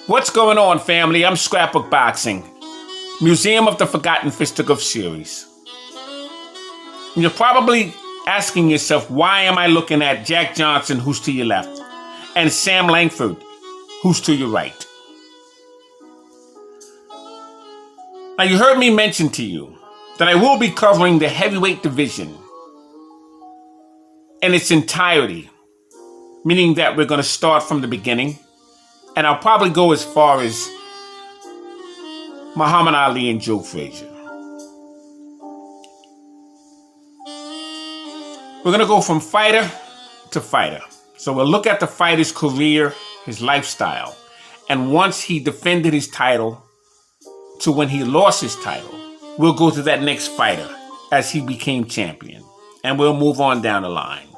What's going on, family? I'm Scrapbook Boxing, Museum of the Forgotten Fisticuffs series. And you're probably asking yourself, why am I looking at Jack Johnson, who's to your left, and Sam Langford, who's to your right? Now, you heard me mention to you that I will be covering the heavyweight division in its entirety, meaning that we're going to start from the beginning. And I'll probably go as far as Muhammad Ali and Joe Frazier. We're going to go from fighter to fighter. So we'll look at the fighter's career, his lifestyle, and once he defended his title to when he lost his title, we'll go to that next fighter as he became champion. And we'll move on down the line.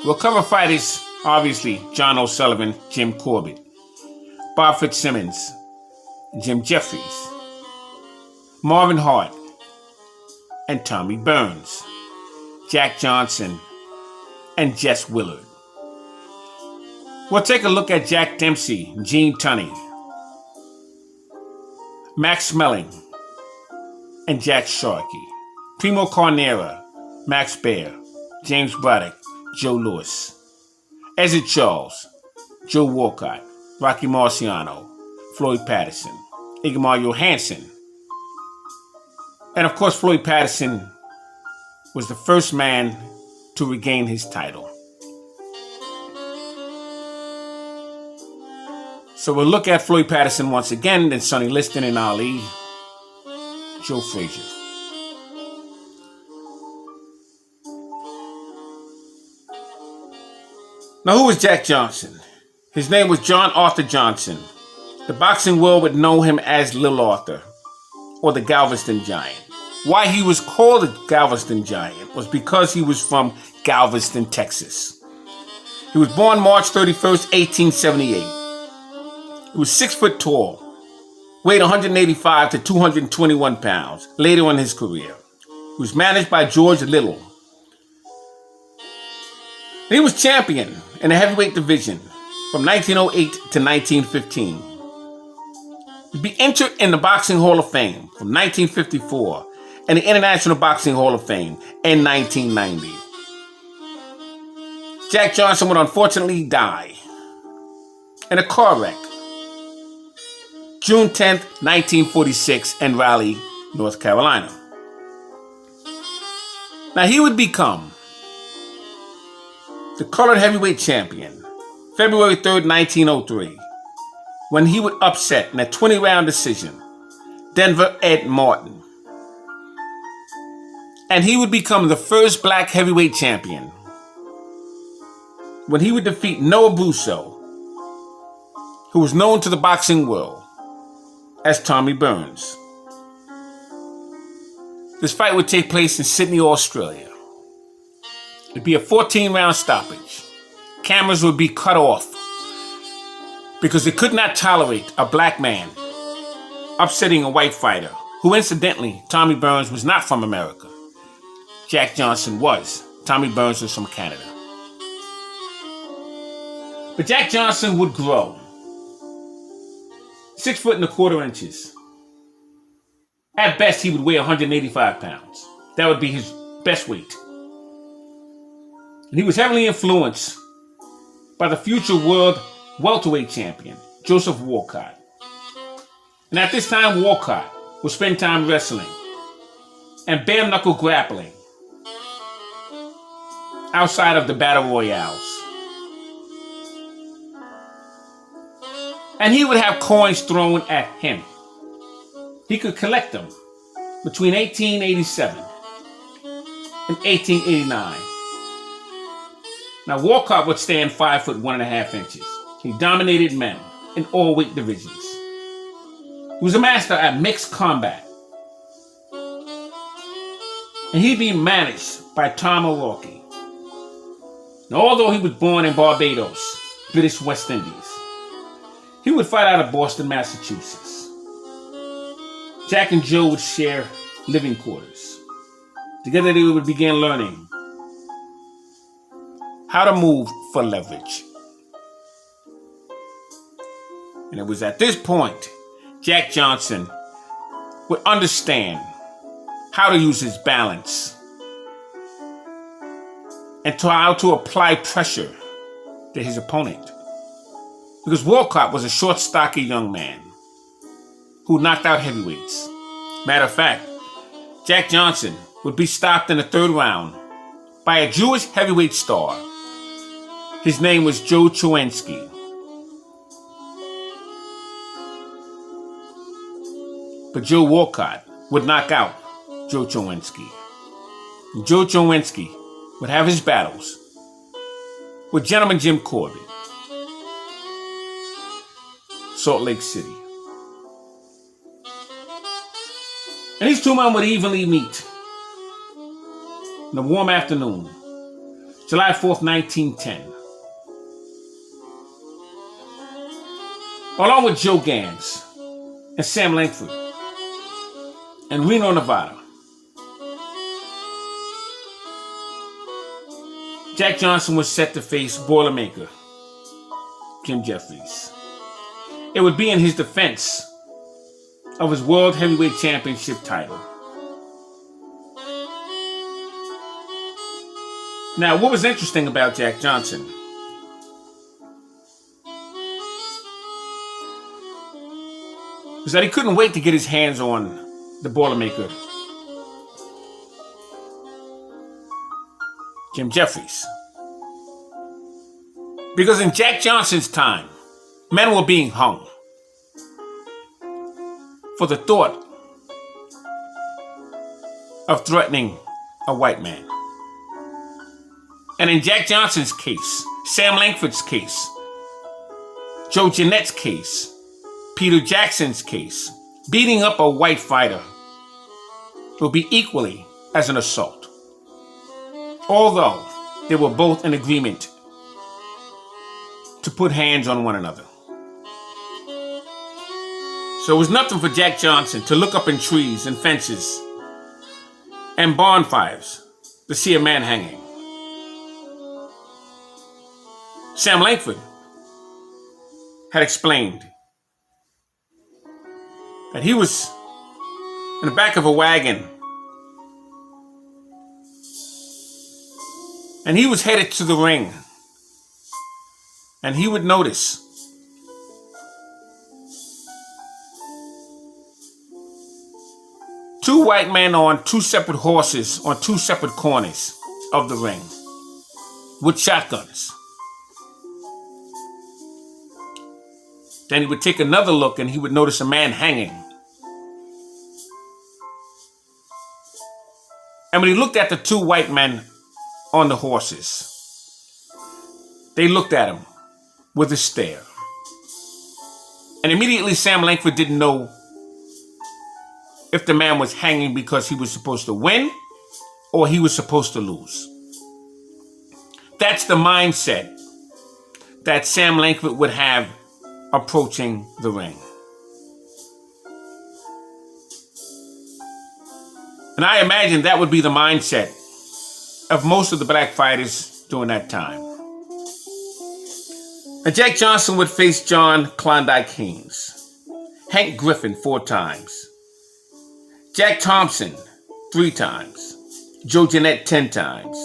We'll cover fighters, obviously, John O'Sullivan, Jim Corbett, Bob Fitzsimmons, Jim Jeffries, Marvin Hart, and Tommy Burns, Jack Johnson, and Jess Willard. We'll take a look at Jack Dempsey, Gene Tunney, Max Smelling, and Jack Sharkey, Primo Carnera, Max Baer, James Braddock, Joe Louis, Ezzard Charles, Joe Walcott, Rocky Marciano, Floyd Patterson, Ingemar Johansson. And of course, Floyd Patterson was the first man to regain his title. So we'll look at Floyd Patterson once again, then Sonny Liston and Ali, Joe Frazier. Now, who was Jack Johnson? His name was John Arthur Johnson. The boxing world would know him as Little Arthur, or the Galveston Giant. Why he was called the Galveston Giant was because he was from Galveston, Texas. He was born March 31st, 1878. He was 6 foot tall, weighed 185 to 221 pounds later in his career. He was managed by George Little. And he was champion in the heavyweight division from 1908 to 1915. He'd be entered in the Boxing Hall of Fame from 1954 and the International Boxing Hall of Fame in 1990. Jack Johnson would unfortunately die in a car wreck June 10th, 1946 in Raleigh, North Carolina. Now, he would become the colored heavyweight champion February 3rd, 1903, when he would upset in a 20-round decision Denver Ed Martin. And he would become the first black heavyweight champion when he would defeat Noah Busso, who was known to the boxing world as Tommy Burns. This fight would take place in Sydney, Australia. It'd be a 14-round stoppage. Cameras would be cut off because they could not tolerate a black man upsetting a white fighter, who incidentally, Tommy Burns was not from America. Jack Johnson was. Tommy Burns was from Canada. But Jack Johnson would grow 6 foot and a quarter inches. At best, he would weigh 185 pounds. That would be his best weight. And he was heavily influenced by the future world welterweight champion, Joseph Walcott. And at this time, Walcott would spend time wrestling and bare-knuckle grappling outside of the battle royales. And he would have coins thrown at him. He could collect them between 1887 and 1889. Now, Walcott would stand 5 foot 1.5 inches. He dominated men in all weight divisions. He was a master at mixed combat. And he'd be managed by Tom O'Rourke. Now, although he was born in Barbados, British West Indies, he would fight out of Boston, Massachusetts. Jack and Joe would share living quarters. Together they would begin learning how to move for leverage. And it was at this point Jack Johnson would understand how to use his balance and to how to apply pressure to his opponent. Because Walcott was a short, stocky young man who knocked out heavyweights. Matter of fact, Jack Johnson would be stopped in the third round by a Jewish heavyweight star. His name was Joe Chowensky. But Joe Walcott would knock out Joe Chowensky. And Joe Chowensky would have his battles with Gentleman Jim Corbett, Salt Lake City. And these two men would evenly meet in a warm afternoon, July 4th, 1910. Along with Joe Gans and Sam Langford in Reno, Nevada. Jack Johnson was set to face Boilermaker Jim Jeffries. It would be in his defense of his World Heavyweight Championship title. Now, what was interesting about Jack Johnson was that he couldn't wait to get his hands on the Boilermaker Jim Jeffries. Because in Jack Johnson's time, men were being hung for the thought of threatening a white man. And in Jack Johnson's case, Sam Langford's case, Joe Jeanette's case, Peter Jackson's case, beating up a white fighter will be equally as an assault. Although they were both in agreement to put hands on one another. So it was nothing for Jack Johnson to look up in trees and fences and bonfires to see a man hanging. Sam Langford had explained that he was in the back of a wagon and he was headed to the ring, and he would notice two white men on two separate horses on two separate corners of the ring with shotguns. Then he would take another look and he would notice a man hanging. And when he looked at the two white men on the horses, they looked at him with a stare. And immediately Sam Langford didn't know if the man was hanging because he was supposed to win or he was supposed to lose. That's the mindset that Sam Langford would have approaching the ring. And I imagine that would be the mindset of most of the black fighters during that time. And Jack Johnson would face John Klondike Haynes, Hank Griffin 4 times, Jack Thompson 3 times, Joe Jeanette 10 times,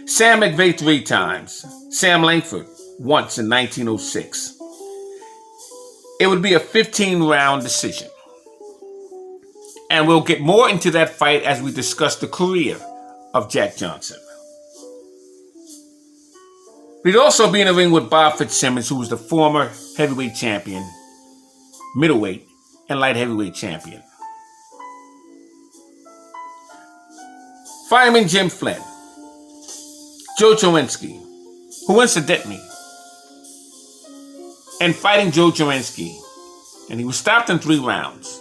Sam McVeigh 3 times, Sam Langford once in 1906. It would be a 15-round decision. And we'll get more into that fight as we discuss the career of Jack Johnson. He'd also be in the ring with Bob Fitzsimmons, who was the former heavyweight champion, middleweight, and light heavyweight champion. Fireman Jim Flynn, Joe Chowensky, who incidentally, in fighting Joe Chowensky, and he was stopped in 3 rounds,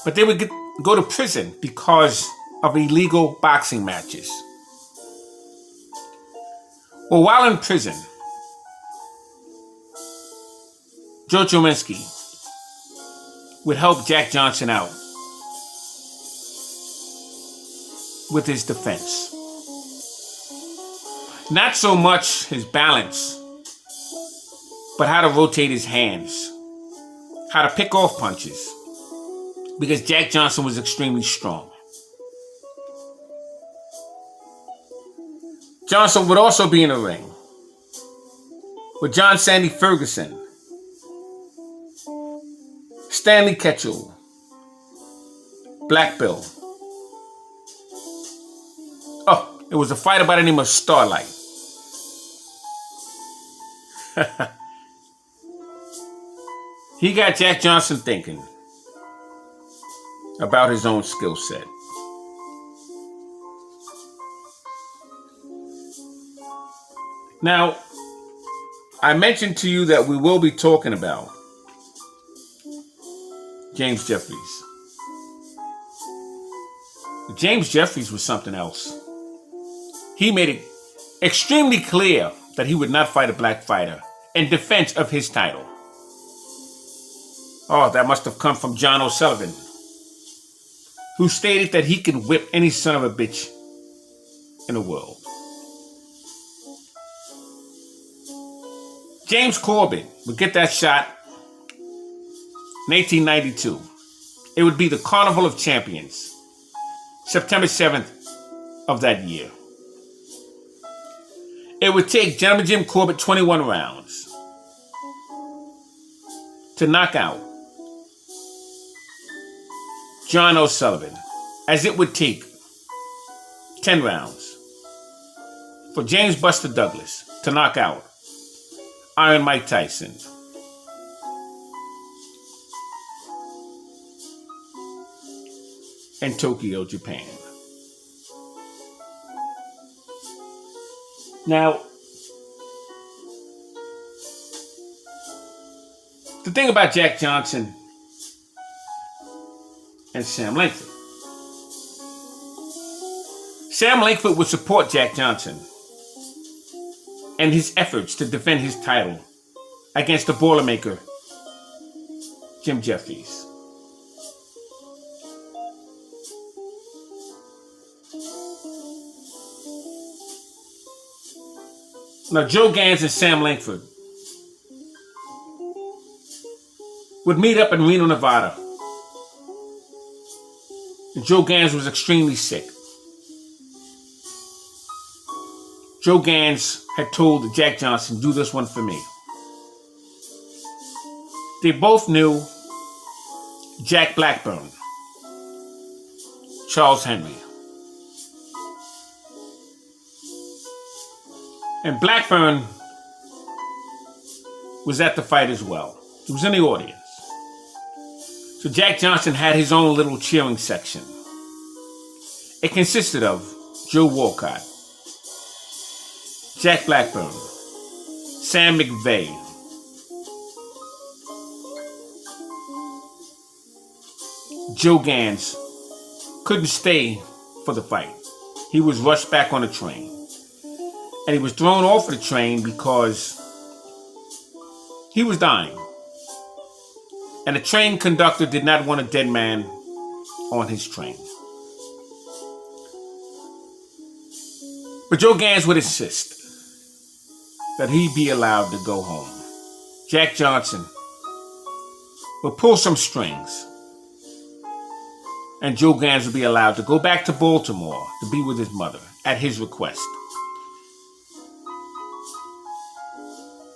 but they would go to prison because of illegal boxing matches. Well, while in prison, Joe Chowensky would help Jack Johnson out with his defense. Not so much his balance, but how to rotate his hands, how to pick off punches, because Jack Johnson was extremely strong. Johnson would also be in the ring with John Sandy Ferguson, Stanley Ketchel, Black Bill. Oh, it was a fighter by the name of Starlight. He got Jack Johnson thinking about his own skill set. Now, I mentioned to you that we will be talking about James Jeffries. James Jeffries was something else. He made it extremely clear that he would not fight a black fighter in defense of his title. Oh, that must have come from John O'Sullivan, who stated that he could whip any son of a bitch in the world. James Corbett would get that shot in 1892. It would be the Carnival of Champions, September 7th of that year. It would take Gentleman Jim Corbett 21 rounds to knock out John O'Sullivan, as it would take 10 rounds for James Buster Douglas to knock out Iron Mike Tyson. In Tokyo, Japan. Now, the thing about Jack Johnson and Sam Langford. Sam Langford would support Jack Johnson and his efforts to defend his title against the Boilermaker, Jim Jeffries. Now, Joe Gans and Sam Langford would meet up in Reno, Nevada. And Joe Gans was extremely sick. Joe Gans had told Jack Johnson, "Do this one for me." They both knew Jack Blackburn, Charles Henry. And Blackburn was at the fight as well. He was in the audience. So Jack Johnson had his own little cheering section. It consisted of Joe Walcott, Jack Blackburn, Sam McVeigh, Joe Gans couldn't stay for the fight. He was rushed back on the train. And he was thrown off the train because he was dying. And the train conductor did not want a dead man on his train. But Joe Gans would insist that he be allowed to go home. Jack Johnson would pull some strings, and Joe Gans would be allowed to go back to Baltimore to be with his mother at his request.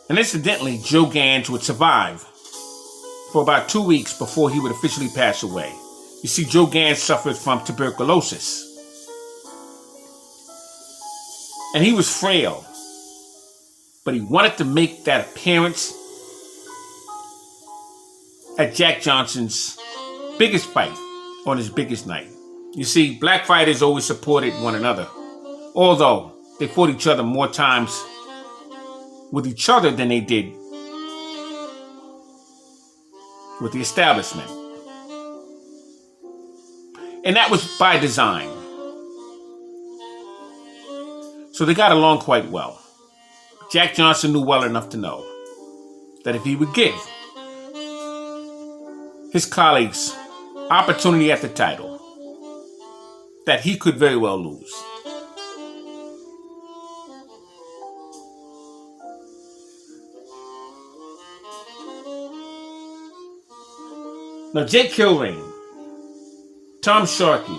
And incidentally, Joe Gans would survive for about 2 weeks before he would officially pass away. You see, Joe Gans suffered from tuberculosis. And he was frail. But he wanted to make that appearance at Jack Johnson's biggest fight on his biggest night. You see, black fighters always supported one another, although they fought each other more times with each other than they did with the establishment. And that was by design. So they got along quite well. Jack Johnson knew well enough to know that if he would give his colleagues opportunity at the title, that he could very well lose. Now, Jake Kilrain, Tom Sharkey,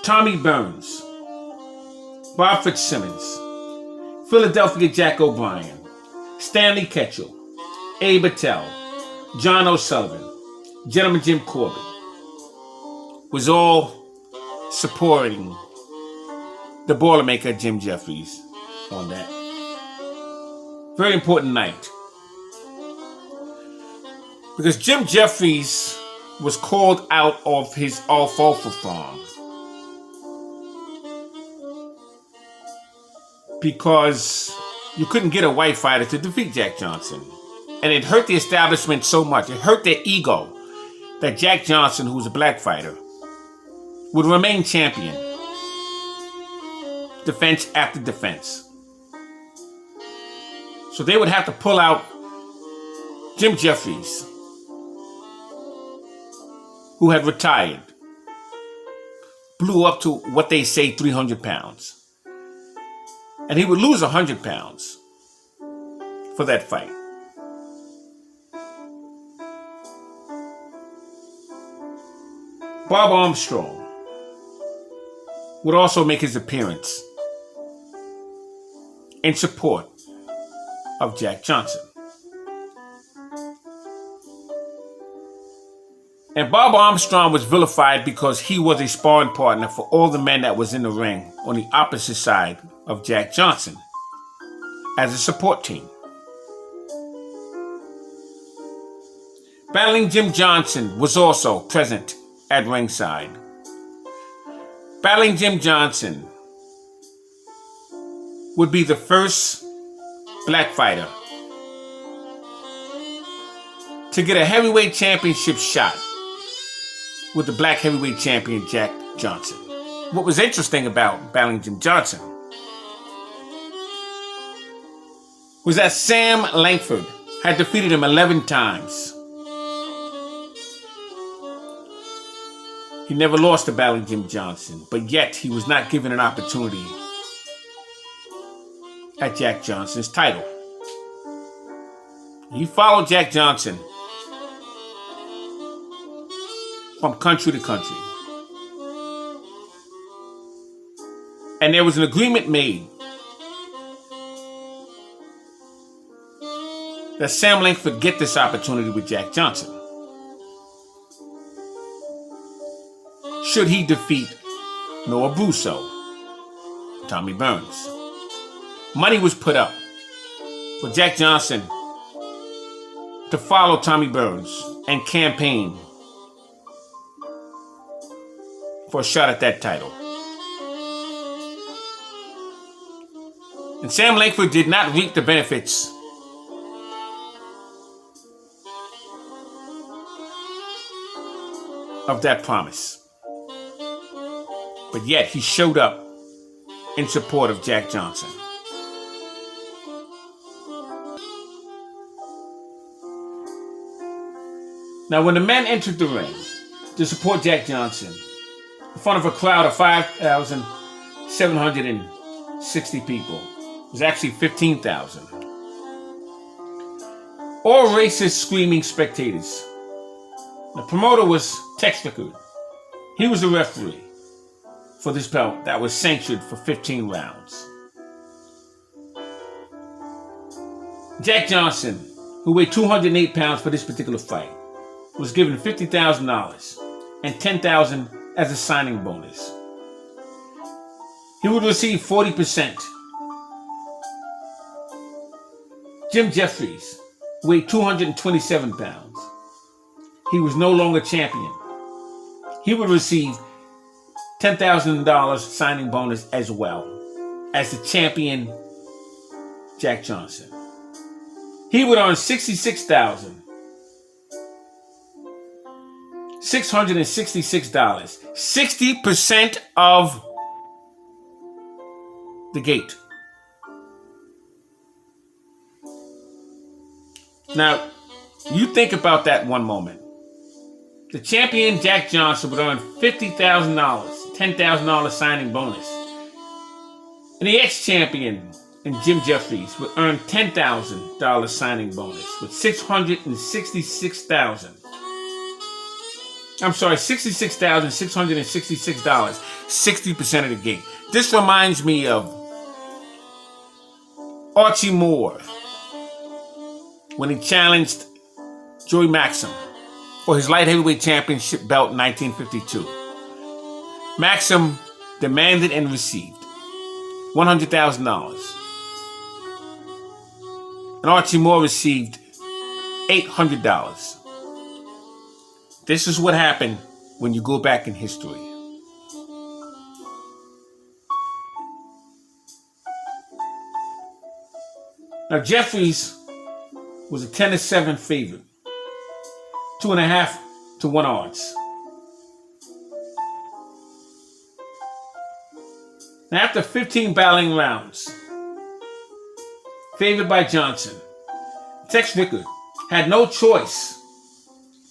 Tommy Burns, Bob Fitzsimmons, Philadelphia Jack O'Brien, Stanley Ketchel, Abe Attell, John O'Sullivan, Gentleman Jim Corbett, was all supporting the Boilermaker Jim Jeffries on that very important night. Because Jim Jeffries was called out of his alfalfa farm because you couldn't get a white fighter to defeat Jack Johnson. And it hurt the establishment so much, it hurt their ego, that Jack Johnson, who was a black fighter, would remain champion, defense after defense. So they would have to pull out Jim Jeffries, who had retired, blew up to what they say 300 pounds. And he would lose 100 pounds for that fight. Bob Armstrong would also make his appearance in support of Jack Johnson. And Bob Armstrong was vilified because he was a sparring partner for all the men that was in the ring on the opposite side of Jack Johnson as a support team. Battling Jim Johnson was also present at ringside. Battling Jim Johnson would be the first black fighter to get a heavyweight championship shot with the black heavyweight champion Jack Johnson. What was interesting about battling Jim Johnson was that Sam Langford had defeated him 11 times. He never lost to battling Jim Johnson, but yet he was not given an opportunity at Jack Johnson's title. He followed Jack Johnson from country to country. And there was an agreement made that Sam Langford get this opportunity with Jack Johnson should he defeat Noah Brusso, Tommy Burns. Money was put up for Jack Johnson to follow Tommy Burns and campaign for a shot at that title. And Sam Langford did not reap the benefits of that promise. But yet he showed up in support of Jack Johnson. Now, when the men entered the ring to support Jack Johnson in front of a crowd of 5,760 people, it was actually 15,000. All racist, screaming spectators. The promoter was Tex Rickard. He was the referee for this bout that was sanctioned for 15 rounds. Jack Johnson, who weighed 208 pounds for this particular fight, was given $50,000 and $10,000 as a signing bonus. He would receive 40%. Jim Jeffries weighed 227 pounds. He was no longer champion. He would receive $10,000 signing bonus as well as the champion Jack Johnson. He would earn $66,666. 60% of the gate. Now, you think about that one moment. The champion Jack Johnson would earn $50,000, $10,000 signing bonus. And the ex-champion and Jim Jeffries would earn $10,000 signing bonus with $666,000 I'm sorry, $66,666, 60% of the gate. This reminds me of Archie Moore when he challenged Joey Maxim for his light heavyweight championship belt in 1952. Maxim demanded and received $100,000. And Archie Moore received $800. This is what happened when you go back in history. Now, Jeffries was a 10-7 favorite, 2.5 to 1 odds. Now, after 15 battling rounds, favored by Johnson, Tex Rickard had no choice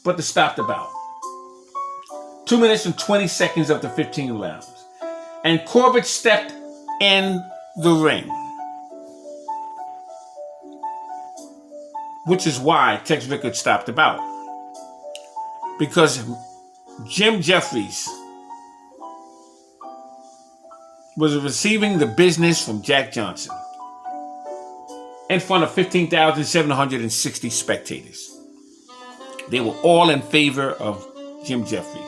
but to stop the bout. 2 minutes and 20 seconds of the 15 rounds. And Corbett stepped in the ring. Which is why Tex Rickard stopped the bout. Because Jim Jeffries was receiving the business from Jack Johnson in front of 15,760 spectators. They were all in favor of Jim Jeffries.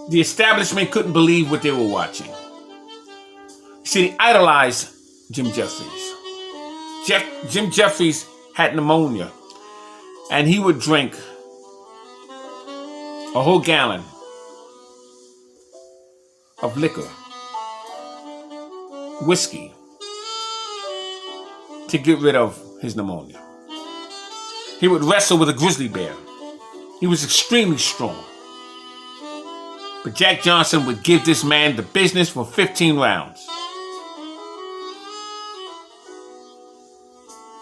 The establishment couldn't believe what they were watching. See, they idolized Jim Jeffries. Jim Jeffries had pneumonia, and he would drink a whole gallon of liquor, whiskey, to get rid of his pneumonia. He would wrestle with a grizzly bear. He was extremely strong. But Jack Johnson would give this man the business for 15 rounds.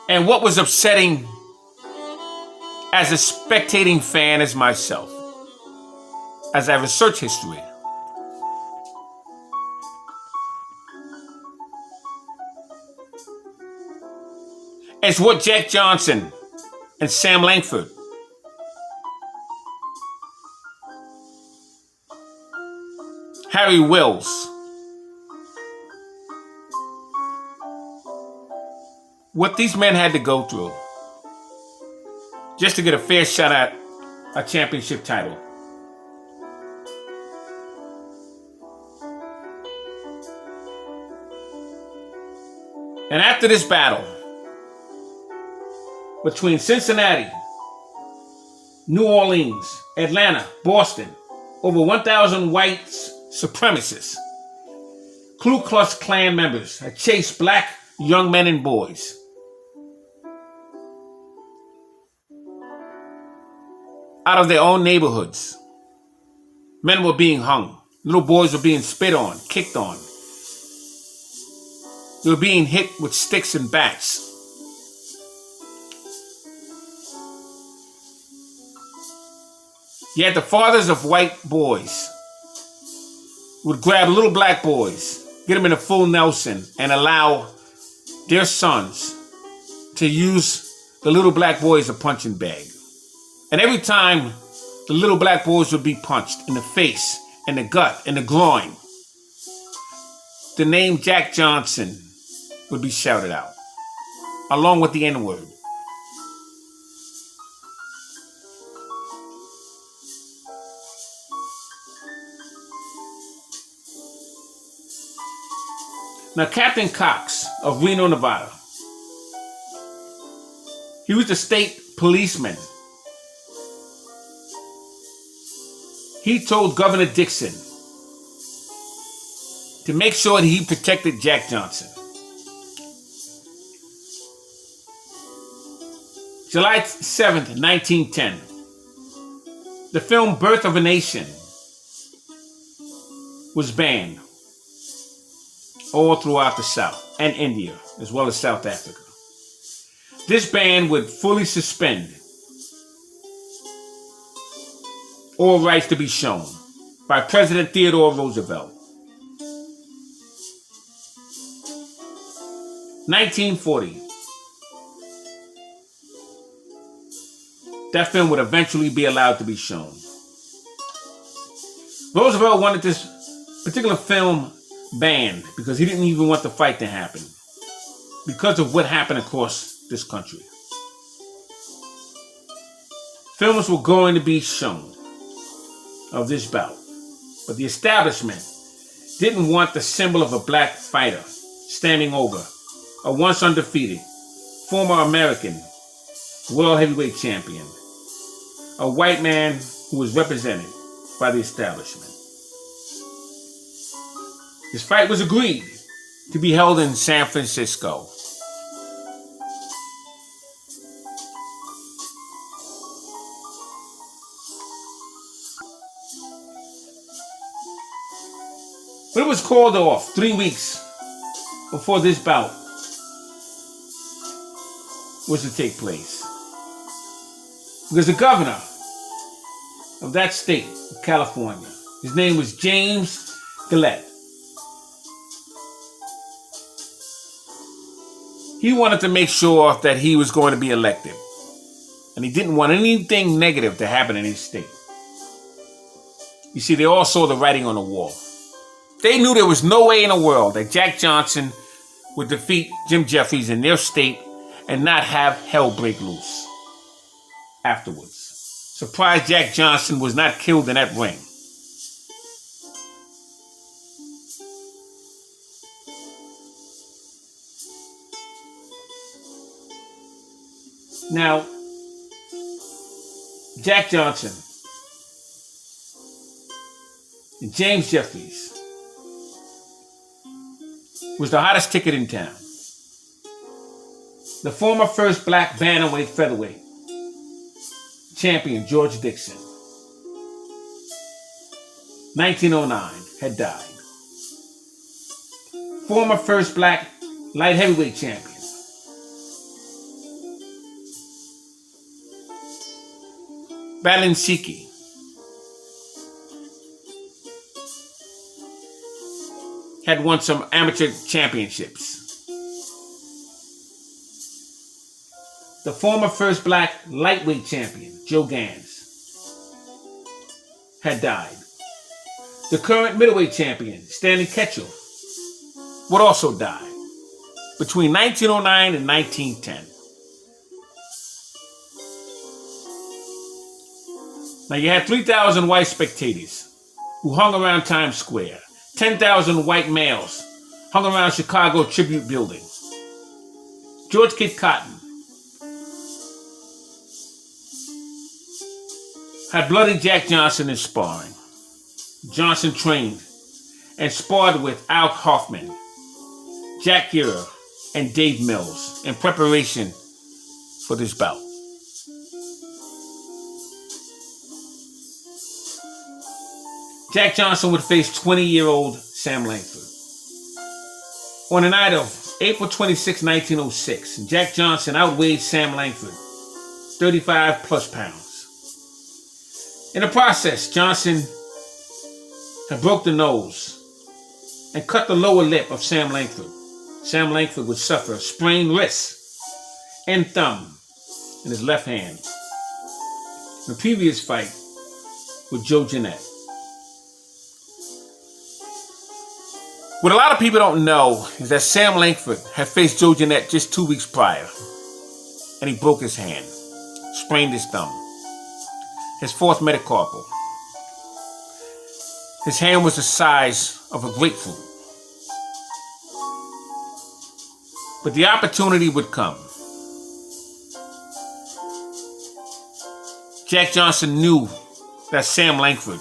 And what was upsetting as a spectating fan as myself, as I research history, is what Jack Johnson and Sam Langford Harry Wills, what these men had to go through just to get a fair shot at a championship title. And after this battle between Cincinnati, New Orleans, Atlanta, Boston, over 1,000 white supremacists, Ku Klux Klan members had chased black young men and boys. Out of their own neighborhoods. Men were being hung. Little boys were being spit on, kicked on. They were being hit with sticks and bats. Yet the fathers of white boys would grab little black boys, get them in a full Nelson, and allow their sons to use the little black boys as a punching bag. And every time the little black boys would be punched in the face, in the gut, in the groin, the name Jack Johnson would be shouted out, along with the N-word. Now, Captain Cox of Reno, Nevada, he was the state policeman. He told Governor Dixon to make sure that he protected Jack Johnson. July 7th, 1910, the film Birth of a Nation was banned all throughout the South and India, as well as South Africa. This ban would fully suspend all rights to be shown by President Theodore Roosevelt. 1940, that film would eventually be allowed to be shown. Roosevelt wanted this particular film banned because he didn't even want the fight to happen because of what happened across this country. Films were going to be shown of this bout, but the establishment didn't want the symbol of a black fighter standing over a once undefeated former American world heavyweight champion, a white man who was represented by the establishment. This fight was agreed to be held in San Francisco. But it was called off 3 weeks before this bout was to take place. Because the governor of that state, of California, his name was James Gillette. He wanted to make sure that he was going to be elected. And he didn't want anything negative to happen in his state. You see, they all saw the writing on the wall. They knew there was no way in the world that Jack Johnson would defeat Jim Jeffries in their state and not have hell break loose afterwards. Surprised Jack Johnson was not killed in that ring. Now, Jack Johnson and James Jeffries was the hottest ticket in town. The former first black bantamweight featherweight champion George Dixon, 1909, had died. Former first black light heavyweight champion Balinsky had won some amateur championships. The former first black lightweight champion, Joe Gans, had died. The current middleweight champion, Stanley Ketchel, would also die between 1909 and 1910. Now you had 3,000 white spectators who hung around Times Square. 10,000 white males hung around Chicago Tribute Building. George Kid Cotton had bloody Jack Johnson in sparring. Johnson trained and sparred with Al Hoffman, Jack Gear, and Dave Mills in preparation for this bout. Jack Johnson would face 20-year-old Sam Langford. On the night of April 26, 1906, Jack Johnson outweighed Sam Langford 35 plus pounds. In the process, Johnson had broke the nose and cut the lower lip of Sam Langford. Sam Langford would suffer a sprained wrist and thumb in his left hand in the previous fight with Joe Jeanette. What a lot of people don't know is that Sam Langford had faced Joe Jeanette just 2 weeks prior, and he broke his hand, sprained his thumb, his fourth metacarpal. His hand was the size of a grapefruit. But the opportunity would come. Jack Johnson knew that Sam Langford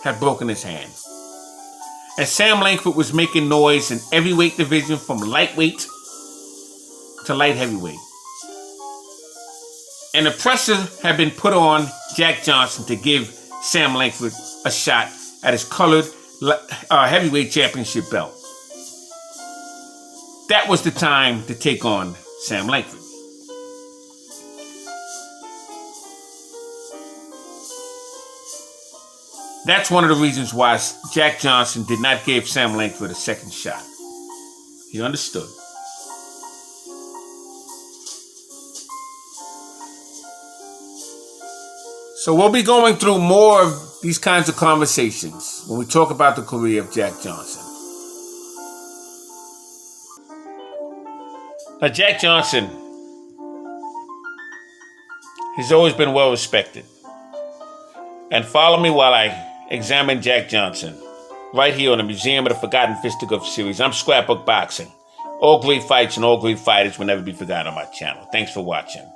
had broken his hand. And Sam Langford was making noise in every weight division from lightweight to light heavyweight. And the pressure had been put on Jack Johnson to give Sam Langford a shot at his colored heavyweight championship belt. That was the time to take on Sam Langford. That's one of the reasons why Jack Johnson did not give Sam Langford a second shot. He understood. So we'll be going through more of these kinds of conversations when we talk about the career of Jack Johnson. Now, Jack Johnson has always been well respected. And follow me while I examine Jack Johnson right here on the Museum of the Forgotten Fisticuffs series. I'm Scrapbook Boxing. All great fights and all great fighters will never be forgotten on my channel. Thanks for watching.